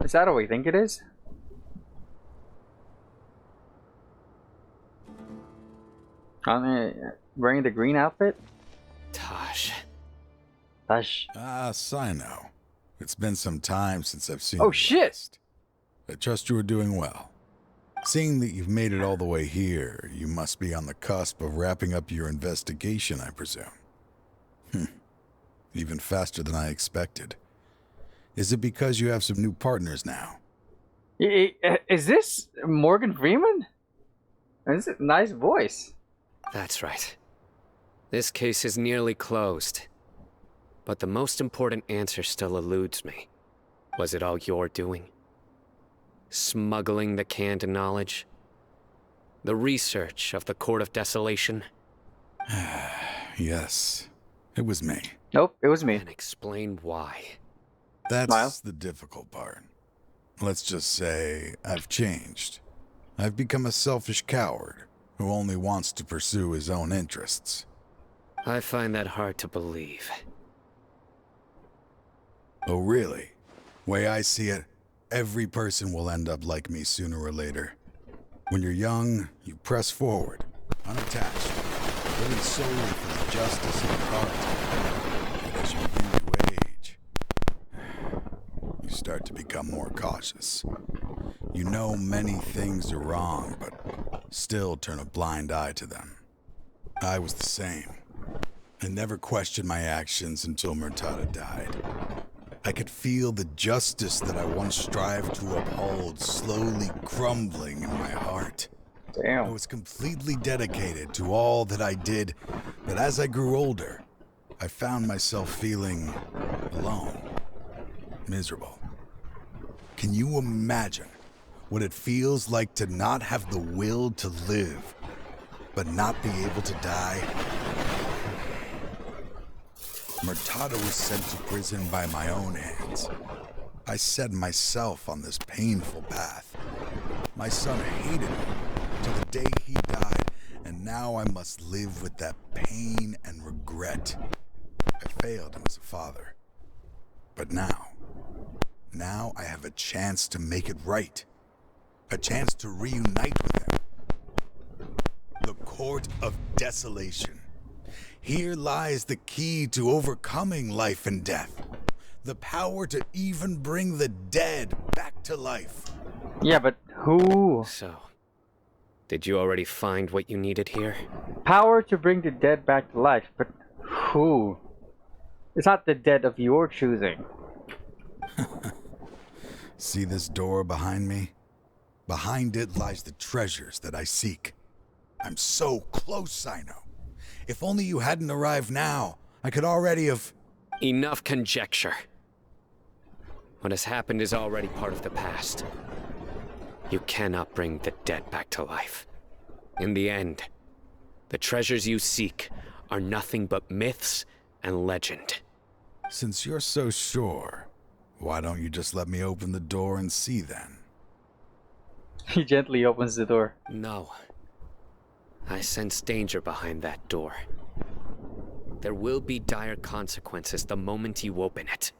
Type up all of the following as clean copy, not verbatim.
Is that what we think it is? Wearing the green outfit? Tosh. Tosh. Cyno. It's been some time since I've seen Oh, you shit! last. I trust you are doing well. Seeing that you've made it all the way here, you must be on the cusp of wrapping up your investigation, I presume. Even faster than I expected. Is it because you have some new partners now? Is this Morgan Freeman? This is a nice voice. That's right. This case is nearly closed. But the most important answer still eludes me. Was it all your doing? Smuggling the canned knowledge? The research of the Court of Desolation? Yes, it was me. Nope, it was me. And explain why. That's Smile. the difficult part. Let's just say I've changed. I've become a selfish coward who only wants to pursue his own interests. I find that hard to believe. Oh, really? Way I see it, every person will end up like me sooner or later. When you're young, you press forward, unattached, living solely for the justice of your heart. But as you begin to age, you start to become more cautious. You know many things are wrong, but still turn a blind eye to them. I was the same. I never questioned my actions until Murtada died. I could feel the justice that I once strived to uphold slowly crumbling in my heart. Damn. I was completely dedicated to all that I did, but as I grew older, I found myself feeling alone, miserable. Can you imagine what it feels like to not have the will to live, but not be able to die? Murtada was sent to prison by my own hands. I set myself on this painful path. My son hated me till the day he died, and now I must live with that pain and regret. I failed him as a father. But now I have a chance to make it right. A chance to reunite with him. The Court of Desolation. Here lies the key to overcoming life and death. The power to even bring the dead back to life. Yeah, but who? So, did you already find what you needed here? Power to bring the dead back to life, but who? It's not the dead of your choosing. See this door behind me? Behind it lies the treasures that I seek. I'm so close, Cyno. If only you hadn't arrived now, I could already have... Enough conjecture. What has happened is already part of the past. You cannot bring the dead back to life. In the end, the treasures you seek are nothing but myths and legend. Since you're so sure, why don't you just let me open the door and see then? He gently opens the door. No. I sense danger behind that door. There will be dire consequences the moment you open it.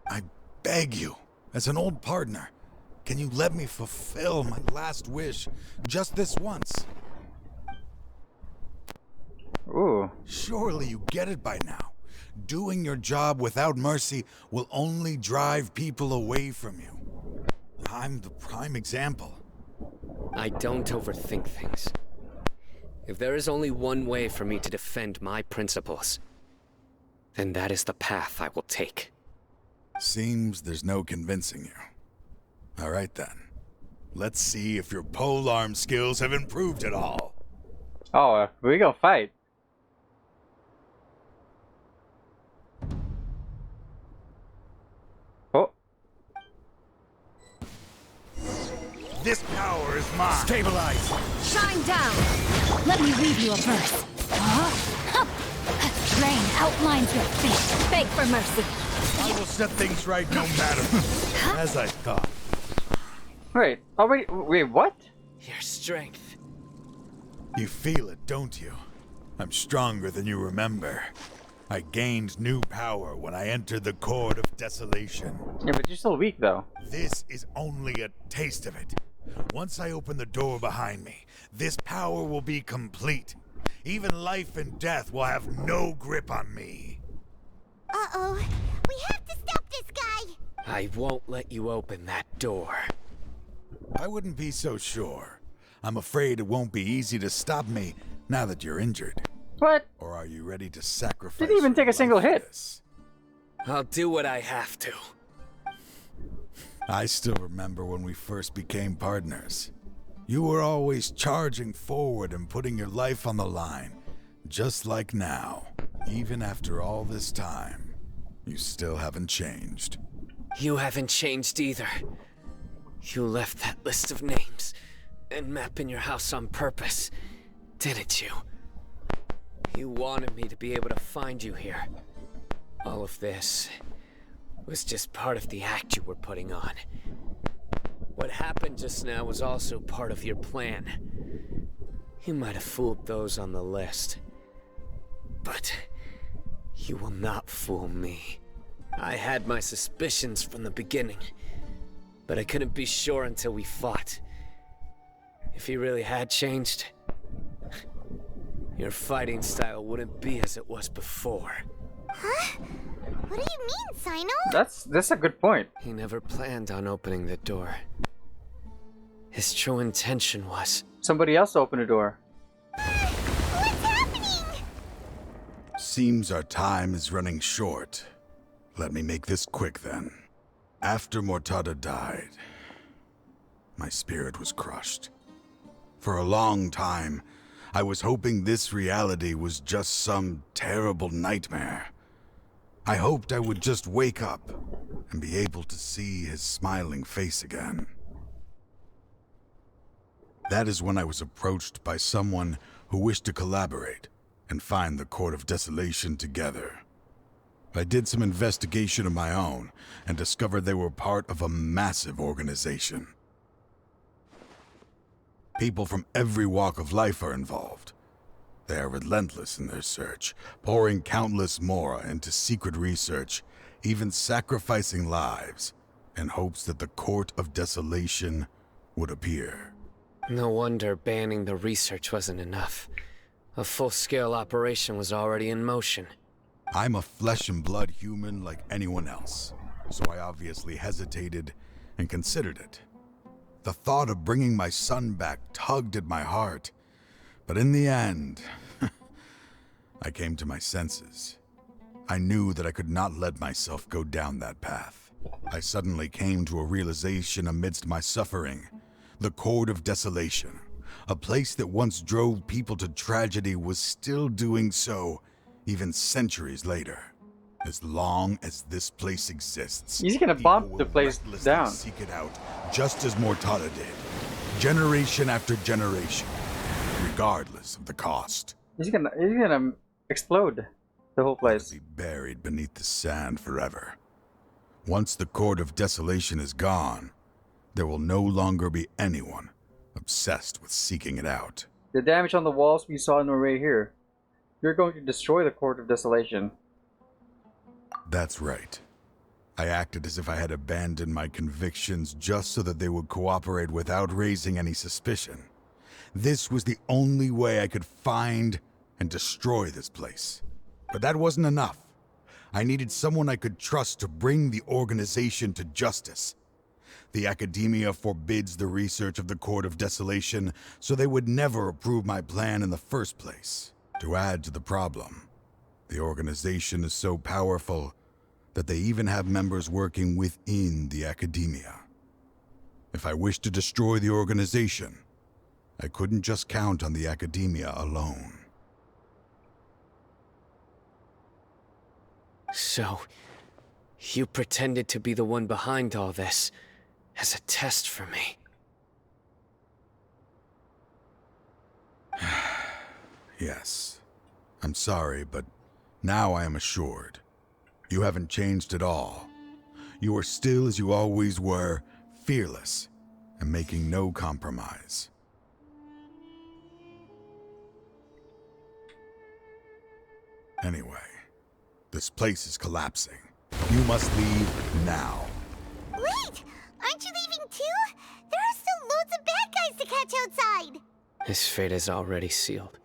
I beg you, as an old partner, can you let me fulfill my last wish just this once? Ooh. Surely you get it by now. Doing your job without mercy will only drive people away from you. I'm the prime example. I don't overthink things. If there is only one way for me to defend my principles, then that is the path I will take. Seems there's no convincing you. All right then. Let's see if your polearm skills have improved at all. Oh, we gonna fight. Oh. This power is mine. Stabilize. Shine down! Let me read you a verse. Rain outlines your fate. Beg for mercy. I will set things right no matter. As I thought. Wait. Oh wait. What? Your strength. You feel it, don't you? I'm stronger than you remember. I gained new power when I entered the Court of Desolation. Yeah, but you're still weak though. This is only a taste of it. Once I open the door behind me, this power will be complete. Even life and death will have no grip on me. Uh-oh. We have to stop this guy! I won't let you open that door. I wouldn't be so sure. I'm afraid it won't be easy to stop me now that you're injured. What? Or are you ready to sacrifice? Didn't even take a single your life hit. for this? I'll do what I have to. I still remember when we first became partners. You were always charging forward and putting your life on the line, just like now. Even after all this time, you still haven't changed. You haven't changed either. You left that list of names and map in your house on purpose, didn't you? You wanted me to be able to find you here. All of this was just part of the act you were putting on. What happened just now was also part of your plan. You might have fooled those on the list, but you will not fool me. I had my suspicions from the beginning, but I couldn't be sure until we fought. If he really had changed, your fighting style wouldn't be as it was before. Huh? What do you mean, Cyno? That's a good point. He never planned on opening the door. His true intention was... Somebody else opened the door. What's happening? Seems our time is running short. Let me make this quick then. After Mortada died, my spirit was crushed. For a long time, I was hoping this reality was just some terrible nightmare. I hoped I would just wake up and be able to see his smiling face again. That is when I was approached by someone who wished to collaborate and find the Court of Desolation together. I did some investigation of my own and discovered they were part of a massive organization. People from every walk of life are involved. They are relentless in their search, pouring countless mora into secret research, even sacrificing lives, in hopes that the Court of Desolation would appear. No wonder banning the research wasn't enough. A full-scale operation was already in motion. I'm a flesh and blood human like anyone else, so I obviously hesitated and considered it. The thought of bringing my son back tugged at my heart, but in the end, I came to my senses. I knew that I could not let myself go down that path. I suddenly came to a realization amidst my suffering. The Court of Desolation, a place that once drove people to tragedy, was still doing so, even centuries later. As long as this place exists, He's gonna people bomb will the place recklessly down. seek it out, just as Mortada did, generation after generation, regardless of the cost. He's gonna explode the whole place. Be buried beneath the sand forever. Once the Court of Desolation is gone, there will no longer be anyone obsessed with seeking it out. The damage on the walls we saw in the array here. You're going to destroy the Court of Desolation. That's right. I acted as if I had abandoned my convictions just so that they would cooperate without raising any suspicion. This was the only way I could find and destroy this place. But that wasn't enough. I needed someone I could trust to bring the organization to justice. The academia forbids the research of the Court of Desolation, so they would never approve my plan in the first place. To add to the problem, the organization is so powerful that they even have members working within the academia. If I wished to destroy the organization, I couldn't just count on the academia alone. So, you pretended to be the one behind all this, as a test for me. Yes. I'm sorry, but now I am assured. You haven't changed at all. You are still as you always were, fearless, and making no compromise. Anyway, This place is collapsing. You must leave now. Wait! Aren't you leaving too? There are still loads of bad guys to catch outside! His fate is already sealed.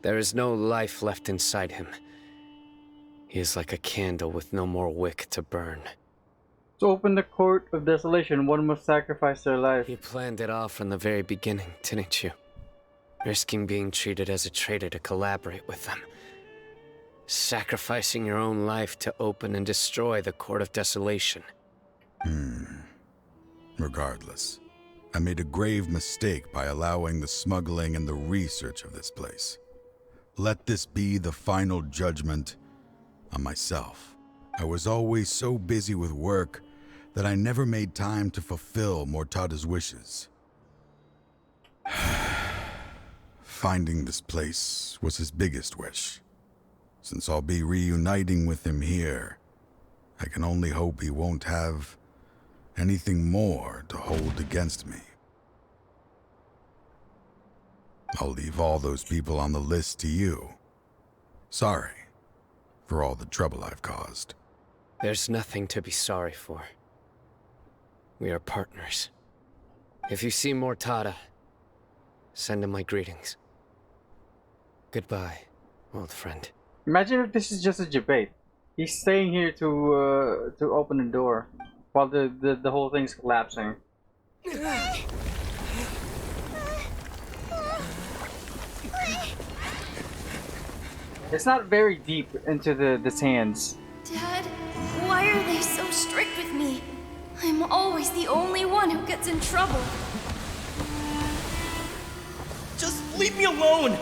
There is no life left inside him. He is like a candle with no more wick to burn. To open the Court of Desolation, one must sacrifice their life. You planned it all from the very beginning, didn't you? Risking being treated as a traitor to collaborate with them. Sacrificing your own life to open and destroy the Court of Desolation. Regardless, I made a grave mistake by allowing the smuggling and the research of this place. Let this be the final judgment on myself. I was always so busy with work that I never made time to fulfill Mortada's wishes. Finding this place was his biggest wish. Since I'll be reuniting with him here, I can only hope he won't have anything more to hold against me. I'll leave all those people on the list to you. Sorry for all the trouble I've caused. There's nothing to be sorry for. We are partners. If you see Mortada, send him my greetings. Goodbye, old friend. Imagine if this is just a debate. He's staying here to open the door while the whole thing's collapsing. It's not very deep into the sands. Dad, why are they so strict with me? I'm always the only one who gets in trouble. Just leave me alone!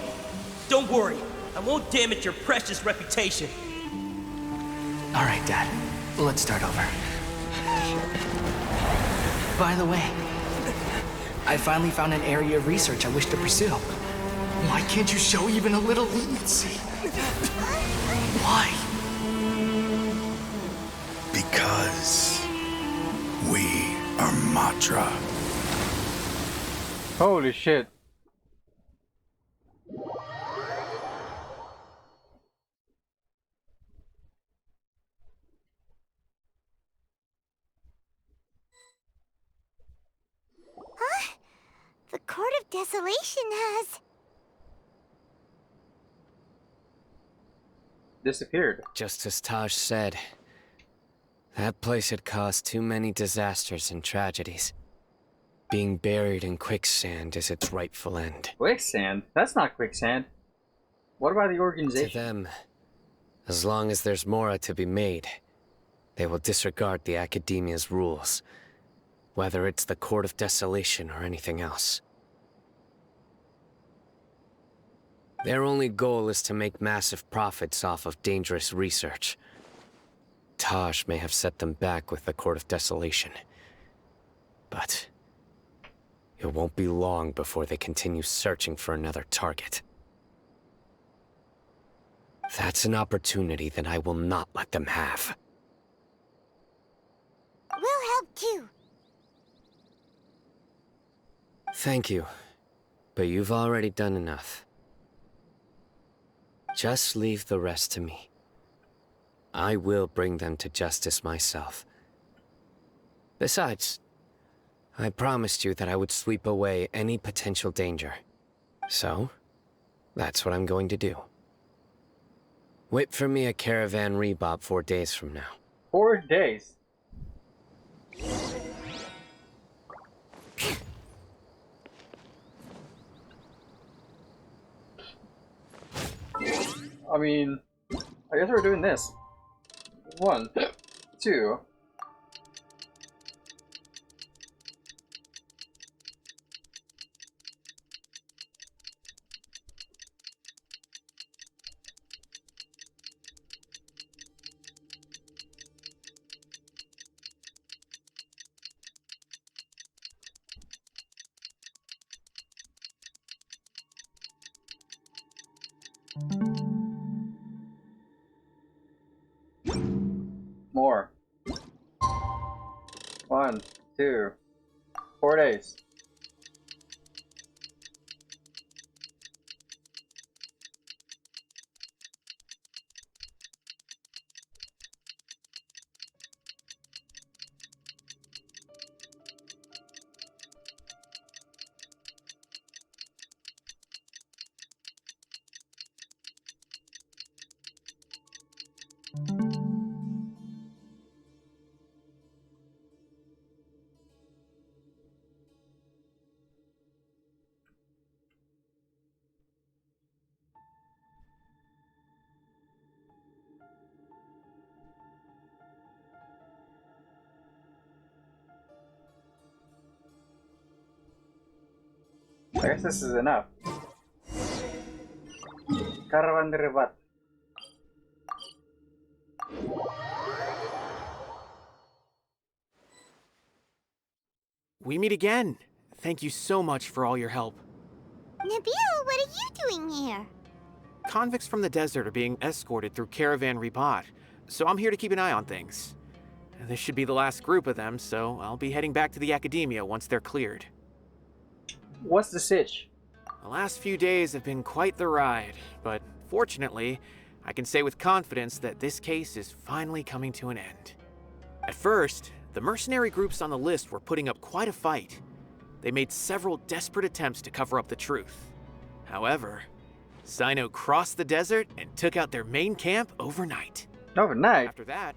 Don't worry, I won't damage your precious reputation. All right, Dad. Let's start over. By the way, I finally found an area of research I wish to pursue. Why can't you show even a little leniency? Why? Because we are Matra. Holy shit. The Court of Desolation has... disappeared. Just as Taj said, that place had caused too many disasters and tragedies. Being buried in quicksand is its rightful end. Quicksand? That's not quicksand. What about the To organization? them, as long as there's more to be made, they will disregard the Academia's rules, whether it's the Court of Desolation or anything else. Their only goal is to make massive profits off of dangerous research. Taj may have set them back with the Court of Desolation, but it won't be long before they continue searching for another target. That's an opportunity that I will not let them have. We'll help too. Thank you, but you've already done enough. Just leave the rest to me. I will bring them to justice myself. Besides, I promised you that I would sweep away any potential danger. So, that's what I'm going to do. Wait for me a caravan Rivat 4 days from now. 4 days. I mean, I guess we're doing this. 1, 2. More. 1, 2, 4 days. I guess this is enough. Caravan de Rivat. We meet again. Thank you so much for all your help. Nabil, what are you doing here? Convicts from the desert are being escorted through Caravan Ribat, so I'm here to keep an eye on things. This should be the last group of them, so I'll be heading back to the Academia once they're cleared. What's the sitch? The last few days have been quite the ride, but fortunately, I can say with confidence that this case is finally coming to an end. At first, the mercenary groups on the list were putting up quite a fight. They made several desperate attempts to cover up the truth. However, Cyno crossed the desert and took out their main camp overnight. Overnight? After that,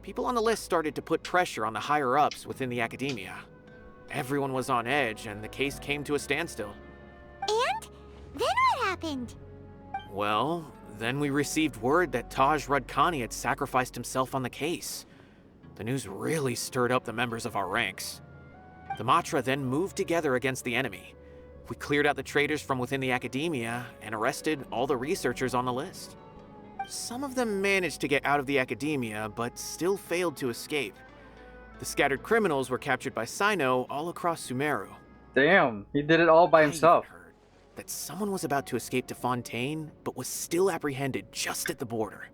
people on the list started to put pressure on the higher-ups within the Academia. Everyone was on edge, and the case came to a standstill. And? Then what happened? Well, then we received word that Taj Rudkani had sacrificed himself on the case. The news really stirred up the members of our ranks. The Matra then moved together against the enemy. We cleared out the traitors from within the Academia and arrested all the researchers on the list. Some of them managed to get out of the Academia, but still failed to escape. The scattered criminals were captured by Cyno all across Sumeru. Damn, he did it all by himself. I even heard that someone was about to escape to Fontaine, but was still apprehended just at the border.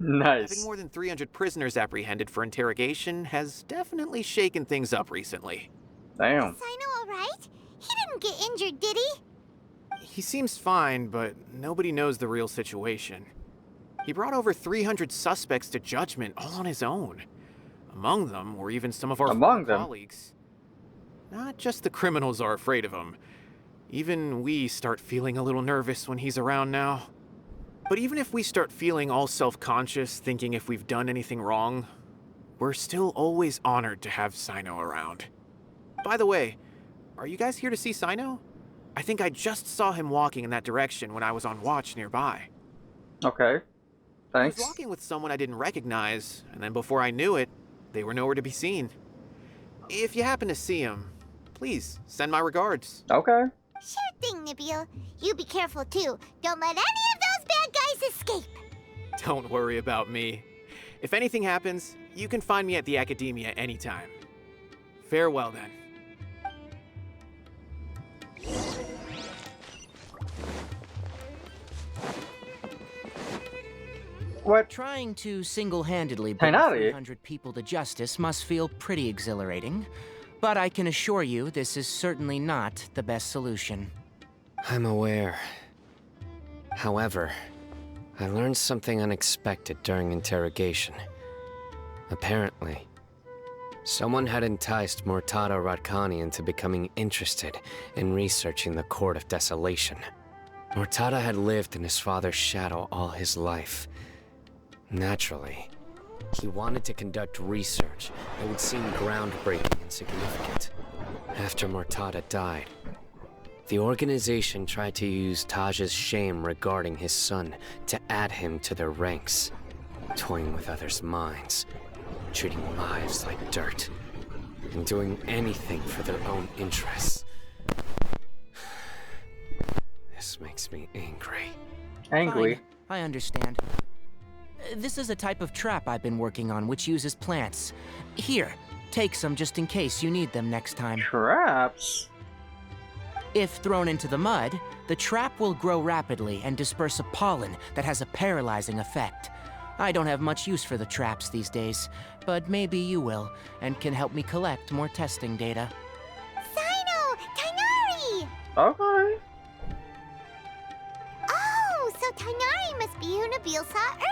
Nice. Having more than 300 prisoners apprehended for interrogation has definitely shaken things up recently. Damn. Is Cyno alright? He didn't get injured, did he? He seems fine, but nobody knows the real situation. He brought over 300 suspects to judgment all on his own. Among them were even some of our colleagues. Not just the criminals are afraid of him. Even we start feeling a little nervous when he's around now. But even if we start feeling all self-conscious, thinking if we've done anything wrong, we're still always honored to have Cyno around. By the way, are you guys here to see Cyno? I think I just saw him walking in that direction when I was on watch nearby. Okay. Thanks. I was walking with someone I didn't recognize, and then before I knew it, they were nowhere to be seen. If you happen to see him, please send my regards. Okay. Sure thing, Nabil. You be careful too. Don't let any of those bad guys escape. Don't worry about me. If anything happens, you can find me at the Academia anytime. Farewell then. What? Trying to single-handedly bring 300 people to justice must feel pretty exhilarating, but I can assure you this is certainly not the best solution. I'm aware. However, I learned something unexpected during interrogation. Apparently, someone had enticed Murtada Radkani into becoming interested in researching the Court of Desolation. Murtada had lived in his father's shadow all his life. Naturally, he wanted to conduct research that would seem groundbreaking and significant. After Murtada died, the organization tried to use Taj's shame regarding his son to add him to their ranks, toying with others' minds, treating lives like dirt, and doing anything for their own interests. This makes me angry. Angry? Fine, I understand. This is a type of trap I've been working on which uses plants. Here, take some just in case you need them next time. Traps? If thrown into the mud, the trap will grow rapidly and disperse a pollen that has a paralyzing effect. I don't have much use for the traps these days, but maybe you will, and can help me collect more testing data. Cyno! Tighnari! Okay. Oh, so Tighnari must be who Nabil saw earlier.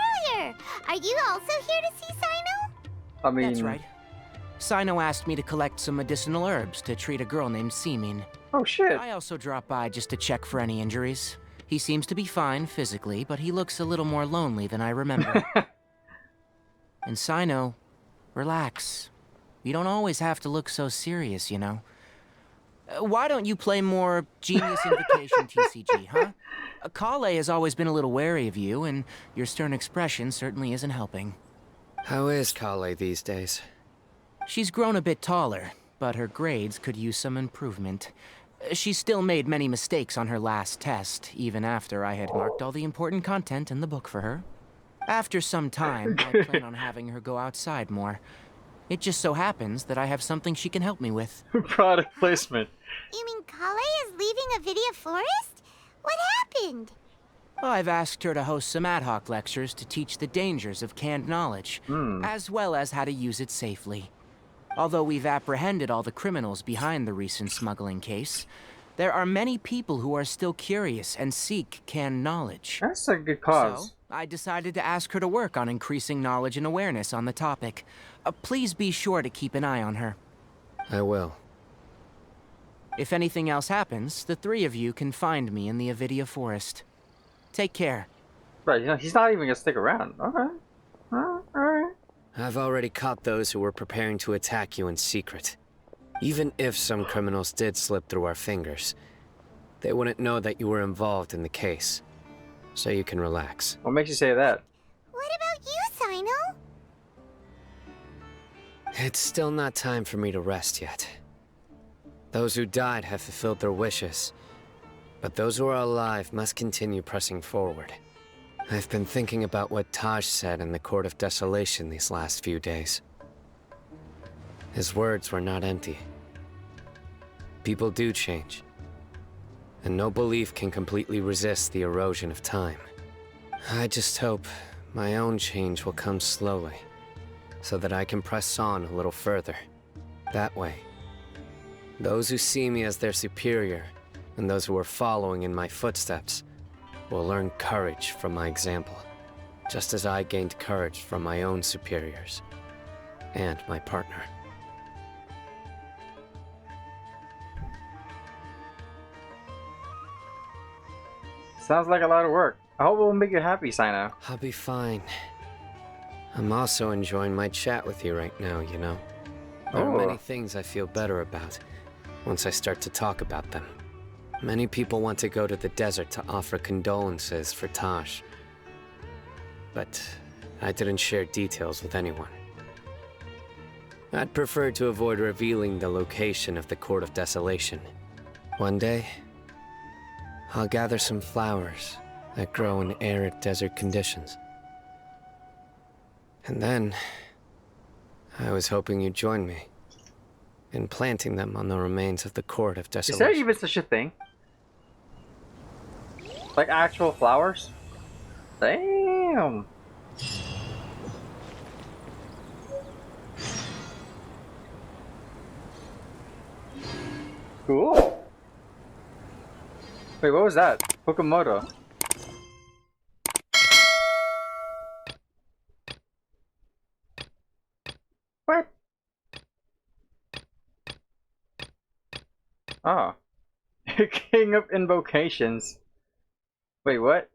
Are you also here to see Cyno? I mean... That's right. Cyno asked me to collect some medicinal herbs to treat a girl named Seamin. Oh shit. I also dropped by just to check for any injuries. He seems to be fine physically, but he looks a little more lonely than I remember. And Cyno, relax. You don't always have to look so serious, you know. Why don't you play more Genius Invocation TCG, huh? Kale has always been a little wary of you, and your stern expression certainly isn't helping. How is Kale these days? She's grown a bit taller, but her grades could use some improvement. She still made many mistakes on her last test, even after I had marked all the important content in the book for her. After some time, I plan on having her go outside more. It just so happens that I have something she can help me with. Product placement. You mean Kale is leaving a Avidia Forest? What happened? I've asked her to host some ad hoc lectures to teach the dangers of canned knowledge, as well as how to use it safely. Although we've apprehended all the criminals behind the recent smuggling case, there are many people who are still curious and seek canned knowledge. That's a good cause. So, I decided to ask her to work on increasing knowledge and awareness on the topic. Please be sure to keep an eye on her. I will. If anything else happens, the three of you can find me in the Avidia Forest. Take care. Right, you know, he's not even gonna stick around. Okay. Alright. I've already caught those who were preparing to attack you in secret. Even if some criminals did slip through our fingers, they wouldn't know that you were involved in the case. So you can relax. What makes you say that? What about you, Cyno? It's still not time for me to rest yet. Those who died have fulfilled their wishes, but those who are alive must continue pressing forward. I've been thinking about what Taj said in the Court of Desolation these last few days. His words were not empty. People do change, and no belief can completely resist the erosion of time. I just hope my own change will come slowly, so that I can press on a little further. That way, those who see me as their superior, and those who are following in my footsteps, will learn courage from my example, just as I gained courage from my own superiors, and my partner. Sounds like a lot of work. I hope it will make you happy, Cyno. I'll be fine. I'm also enjoying my chat with you right now, you know. There are many things I feel better about once I start to talk about them. Many people want to go to the desert to offer condolences for Taj, but I didn't share details with anyone. I'd prefer to avoid revealing the location of the Court of Desolation. One day, I'll gather some flowers that grow in arid desert conditions. And then, I was hoping you'd join me in planting them on the remains of the Court of Desolation. Is there even such a thing? Like actual flowers? Damn! Cool. Wait, what was that? Pokemoto. What? Oh. King of Invocations. Wait, what?